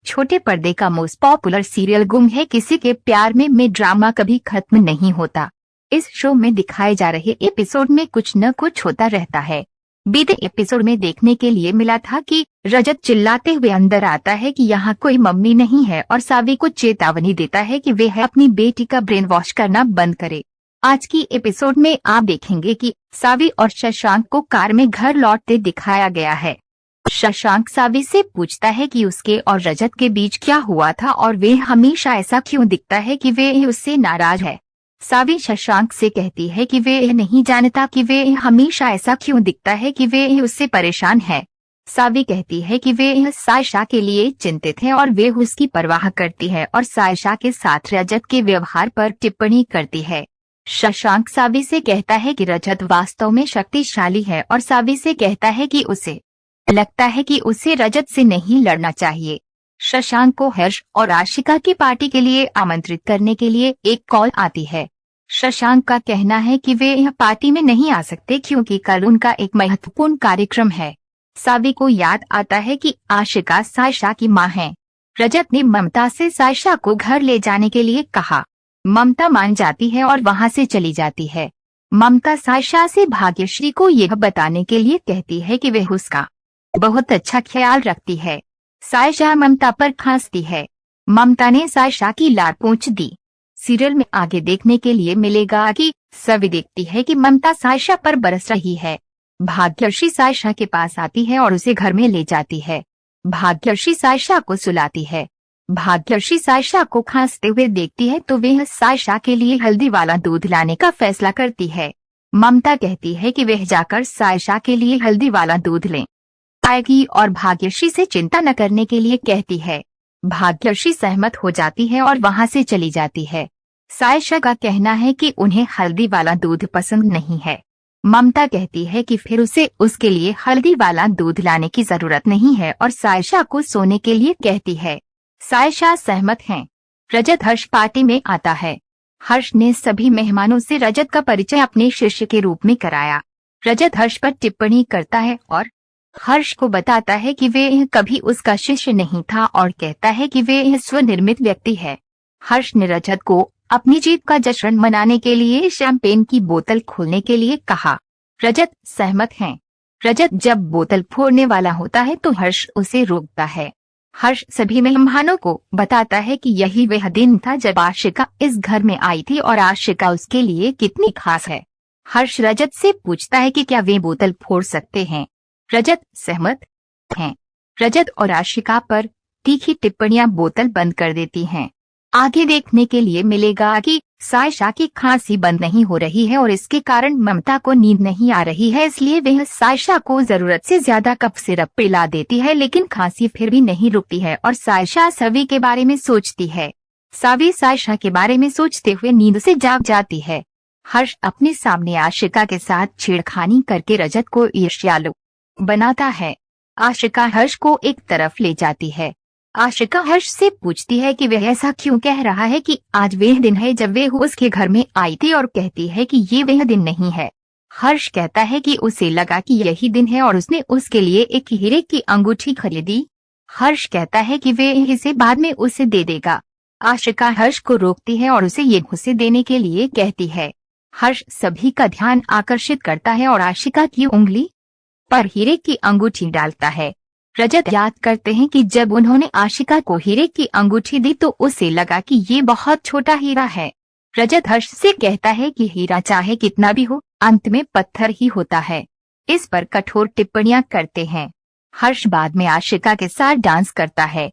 छोटे पर्दे का मोस्ट पॉपुलर सीरियल गुम है किसी के प्यार में ड्रामा कभी खत्म नहीं होता। इस शो में दिखाए जा रहे एपिसोड में कुछ न कुछ होता रहता है। बीते एपिसोड में देखने के लिए मिला था कि रजत चिल्लाते हुए अंदर आता है कि यहाँ कोई मम्मी नहीं है और सावी को चेतावनी देता है कि वे अपनी बेटी का ब्रेन वॉश करना बंद करे। आज की एपिसोड में आप देखेंगे कि सावी और शशांक को कार में घर लौटते दिखाया गया है। शशांक सावी से पूछता है कि उसके और रजत के बीच क्या हुआ था और वे हमेशा ऐसा क्यों दिखता है कि वे उससे नाराज है। सावी शशांक से कहती है कि वे नहीं जानता कि वे हमेशा ऐसा क्यों दिखता है कि वे उससे परेशान है। सावी कहती है कि वे सायशा के लिए चिंतित है और वे उसकी परवाह करती है और सायशा के साथ रजत के व्यवहार पर टिप्पणी करती है। शशांक सावी से कहता है कि रजत वास्तव में शक्तिशाली है और सावी से कहता है कि उसे लगता है कि उसे रजत से नहीं लड़ना चाहिए। शशांक को हर्ष और आशिका की पार्टी के लिए आमंत्रित करने के लिए एक कॉल आती है। शशांक का कहना है कि वे यह पार्टी में नहीं आ सकते क्योंकि कल उनका एक महत्वपूर्ण कार्यक्रम है। सावी को याद आता है कि आशिका सायशा की मां है। रजत ने ममता से सायशा को घर ले जाने के लिए कहा। ममता मान जाती है और वहां से चली जाती है। ममता सायशा से भाग्यश्री को यह बताने के लिए कहती है कि वह उसका बहुत अच्छा ख्याल रखती है। सायशा ममता पर खांसती है। ममता ने सायशा की लार पोंछ दी। सीरियल में आगे देखने के लिए मिलेगा कि सभी देखती है कि ममता सायशा पर बरस रही है। भाग्यश्री सायशा के पास आती है और उसे घर में ले जाती है। भाग्यश्री सायशा को सुलाती है। भाग्यश्री सायशा को खांसते हुए देखती है तो वह सायशा के लिए हल्दी वाला दूध लाने का फैसला करती है। ममता कहती है कि वह जाकर सायशा के लिए हल्दी वाला दूध लें आएगी और भाग्यश्री से चिंता न करने के लिए कहती है। भाग्यश्री सहमत हो जाती है और वहां से चली जाती है। सायशा का कहना है कि उन्हें हल्दी वाला दूध पसंद नहीं है। ममता कहती है कि फिर उसे उसके लिए हल्दी वाला दूध लाने की जरूरत नहीं है और सायशा को सोने के लिए कहती है। सायशा सहमत है। रजत हर्ष पार्टी में आता है। हर्ष ने सभी मेहमानों से रजत का परिचय अपने शिष्य के रूप में कराया। रजत हर्ष पर टिप्पणी करता है और हर्ष को बताता है कि वे कभी उसका शिष्य नहीं था और कहता है कि वे स्वनिर्मित व्यक्ति है। हर्ष ने रजत को अपनी जीत का जश्न मनाने के लिए शैंपेन की बोतल खोलने के लिए कहा। रजत सहमत है। रजत जब बोतल फोड़ने वाला होता है तो हर्ष उसे रोकता है। हर्ष सभी मेहमानों को बताता है कि यही वह दिन था जब आशिका इस घर में आई थी और आशिका उसके लिए कितनी खास है। हर्ष रजत से पूछता है कि क्या वे बोतल फोड़ सकते हैं। रजत सहमत हैं। रजत और आशिका पर तीखी टिप्पणियां बोतल बंद कर देती हैं। आगे देखने के लिए मिलेगा कि सायशा की खांसी बंद नहीं हो रही है और इसके कारण ममता को नींद नहीं आ रही है, इसलिए वह सायशा को जरूरत से ज्यादा कफ सिरप पिला देती है, लेकिन खांसी फिर भी नहीं रुकती है और सायशा सावी के बारे में सोचती है। सावी सायशा के बारे में सोचते हुए नींद से जाग जाती है। हर्ष अपने सामने आशिका के साथ छेड़खानी करके रजत को ईर्ष्यालु बनाता है। आशिका हर्ष को एक तरफ ले जाती है। आशिका हर्ष से पूछती है कि वह ऐसा क्यों कह रहा है कि आज वह दिन है जब वह उसके घर में आई थी और कहती है कि ये वह दिन नहीं है। हर्ष कहता है कि उसे लगा कि यही दिन है और उसने उसके लिए एक हीरे की अंगूठी खरीदी। हर्ष कहता है कि वह इसे बाद में उसे दे देगा। आशिका हर्ष को रोकती है और उसे ये उसे देने के लिए कहती है। हर्ष सभी का ध्यान आकर्षित करता है और आशिका की उंगली पर हीरे की अंगूठी डालता है। रजत याद करते हैं कि जब उन्होंने आशिका को हीरे की अंगूठी दी तो उसे लगा कि ये बहुत छोटा हीरा है। रजत हर्ष से कहता है कि हीरा चाहे कितना भी हो अंत में पत्थर ही होता है। इस पर कठोर टिप्पणियां करते हैं। हर्ष बाद में आशिका के साथ डांस करता है।